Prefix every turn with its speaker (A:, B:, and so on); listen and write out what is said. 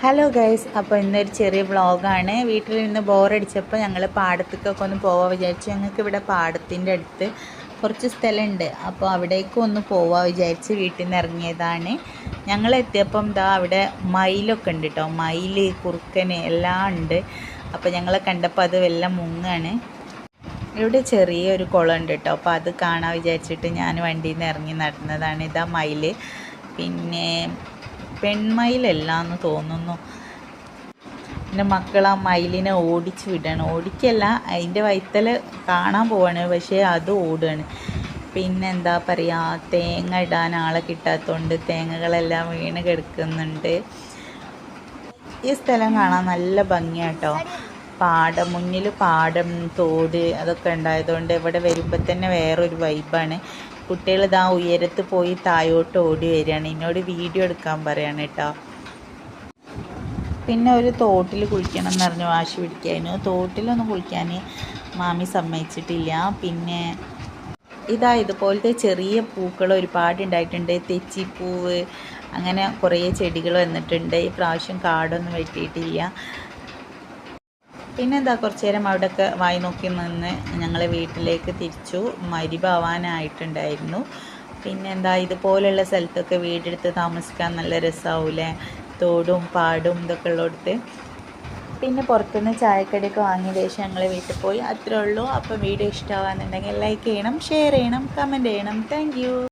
A: Hello guys, അപ്പോൾ ഇന്നൊരു ചെറിയ വ്ളോഗാണ്. വീട്ടിലിരുന്ന് ബോറടിച്ചപ്പോൾ ഞങ്ങൾ പാടത്തേക്കൊക്കെ ഒന്ന് പോകാൻ വിചാരിച്ചു. ഞങ്ങൾക്ക് ഇവിടെ പാടത്തിൻ്റെ അടുത്ത് കുറച്ച് സ്ഥലമുണ്ട്. അപ്പോൾ അവിടേക്കും ഒന്ന് പോകാൻ വിചാരിച്ച് വീട്ടിൽ നിന്ന് ഇറങ്ങിയതാണ്. ഞങ്ങൾ എത്തിയപ്പം അവിടെ മയിലൊക്കെ ഉണ്ട് കേട്ടോ. മയിൽ, കുറുക്കന് എല്ലാം ഉണ്ട്. അപ്പോൾ ഞങ്ങളെ കണ്ടപ്പോൾ അത് എല്ലാം മുങ്ങാണ്. ഇവിടെ ചെറിയൊരു കുളം ഉണ്ട് കേട്ടോ. അപ്പോൾ അത് കാണാൻ വിചാരിച്ചിട്ട് ഞാൻ വണ്ടിയിൽ നിന്ന് ഇറങ്ങി നടന്നതാണ്. ഇതാ മയിൽ. പിന്നെ പെൺമയിലല്ലാന്ന് തോന്നുന്നു. എൻ്റെ മക്കൾ ആ മയിലിനെ ഓടിച്ച് വിടണം. ഓടിക്കല്ല, അതിൻ്റെ വൈത്തൽ കാണാൻ പോവാണ്, പക്ഷേ അത് ഓടുകയാണ്. പിന്നെ എന്താ പറയുക, തേങ്ങ ഇടാൻ ആളെ കിട്ടാത്തതുകൊണ്ട് തേങ്ങകളെല്ലാം വീണ് കിടക്കുന്നുണ്ട്. ഈ സ്ഥലം കാണാൻ നല്ല ഭംഗിയാട്ടോ. മുന്നിൽ പാടം, തോട് അതൊക്കെ ഉണ്ടായതുകൊണ്ട് ഇവിടെ വരുമ്പോൾ തന്നെ വേറൊരു വൈബാണ്. കുട്ടികൾ ഇതാ ഉയരത്ത് പോയി താഴോട്ട് ഓടി വരികയാണ്. എന്നോട് വീഡിയോ എടുക്കാൻ പറയാണ് കേട്ടോ. പിന്നെ ഒരു തോട്ടിൽ കുളിക്കണം എന്ന് പറഞ്ഞ് വാശി പിടിക്കായിരുന്നു. തോട്ടിലൊന്നും കുളിക്കാൻ മാമി സമ്മതിച്ചിട്ടില്ല. പിന്നെ ഇതുപോലത്തെ ചെറിയ പൂക്കൾ ഒരുപാട് ഉണ്ടായിട്ടുണ്ട്. തെച്ചിപ്പൂവ്, അങ്ങനെ കുറേ ചെടികൾ വന്നിട്ടുണ്ട്. ഈ പ്രാവശ്യം കാടൊന്നും വെട്ടിയിട്ടില്ല. പിന്നെ കുറച്ച് നേരം അവിടെയൊക്കെ വായി നോക്കി നിന്ന് ഞങ്ങൾ വീട്ടിലേക്ക് തിരിച്ചു. മരിഭാവാനായിട്ടുണ്ടായിരുന്നു. പിന്നെ ഇതുപോലുള്ള സ്ഥലത്തൊക്കെ വീടെടുത്ത് താമസിക്കാൻ നല്ല രസമാവൂലേ, തോടും പാടും ഇതൊക്കെ ഉള്ളിടത്ത്. പിന്നെ പുറത്തുനിന്ന് ചായക്കടിയൊക്കെ വാങ്ങിയ ശേഷം ഞങ്ങൾ വീട്ടിൽ പോയി. അത്രേ ഉള്ളൂ. അപ്പോൾ വീഡിയോ ഇഷ്ടമാകുന്നുണ്ടെങ്കിൽ ലൈക്ക് ചെയ്യണം, ഷെയർ ചെയ്യണം, കമൻറ്റ് ചെയ്യണം. താങ്ക്